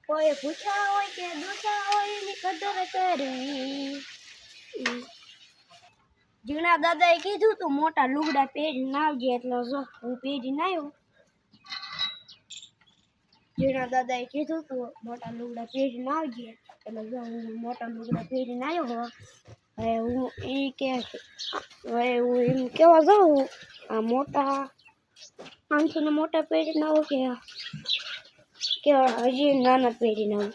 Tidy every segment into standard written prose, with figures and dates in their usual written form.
કોઈ ભૂખ્યા હોય કે દુખા હોય એની કદર કરવી. જીણા દાદાએ કીધું તું મોટા લુગડા પહેરીને આવજે એટલે જો હું પહેરીને આવ્યો. જીણા દાદાએ કીધું તું મોટા લુગડા પહેરીને આવજે એટલે જો હું મોટા લુગડા પહેરીને આવ્યો હો. હવે હું એમ કેવા જાઉં આ મોટા આમથી મોટા પહેરીને આવું કે હજી નાના પહેરીને આવું.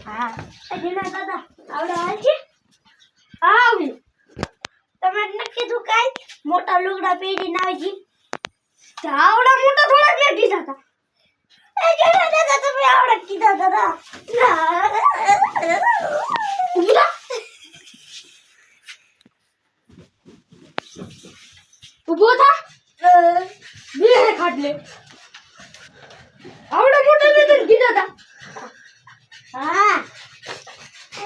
હા જીણા દાદા આવડે હાલ છે. આવ્યું તમે નથી કીધું કાંઈ મોટા લુગડા પહેરીને આવજી. આવડા મોટા થોડા જ કીધા હતા. એ જીણા દાદા તમે આવડા કીધા હતા. ઉભો થા બે ખાટલે આવડા મોટા ને કીધા હતા. હા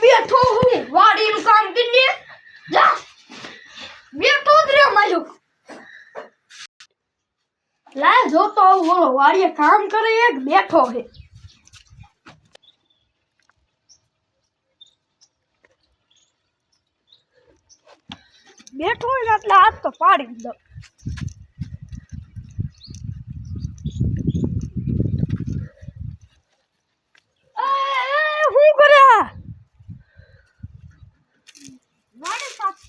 બેઠો હું વાડીનું કામ કરી જા બેઠો જ રે માજો લાય જોતો આવું બોલો વાડીએ કામ કરે એક બેઠો છે. બેઠો હોય એટલે હાથ તો પાડી દો. શું કરે વાડી સાફ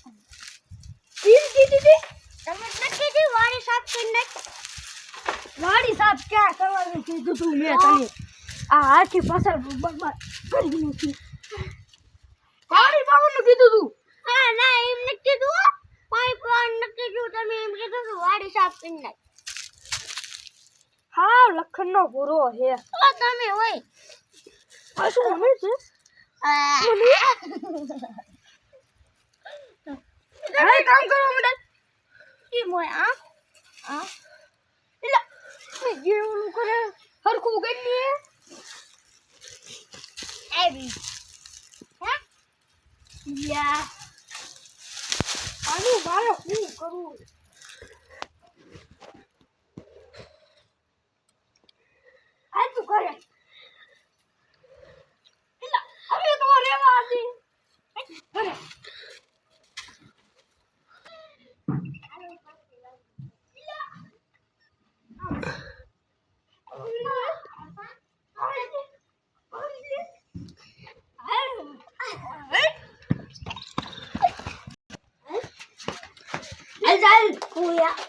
કરી દીધી. તમે નક્કી દી વાડી સાફ કરી નાખ. વાડી સાફ ક્યાં કરવાનું કીધું તું મેં તને. આ આખી ફસલ બરબાદ કરી નાખી. વાડી પાવાનું કીધું તું. હા ના એમ નથી કીધું. કોઈ પણ નથી કીધું. તમે એમ કીધું તું વાડી સાફ કરી નાખ. હા લખનનો પૂરો હે. તો તમે હોય આ શું રમે છે? અરે કામ કરો મને કે મોય આ એલા મે જેવું કરે હરખું ગઈ એવી હે યા આનું મારે શું કરું. આ તું કરે એલા હવે તો રેવા દે કરે.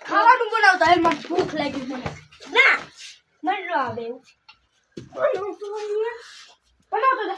ખાવાનું બનાવતા એમાં ભૂખ લાગી મને. ના મને ન આવે એવું બનાવતો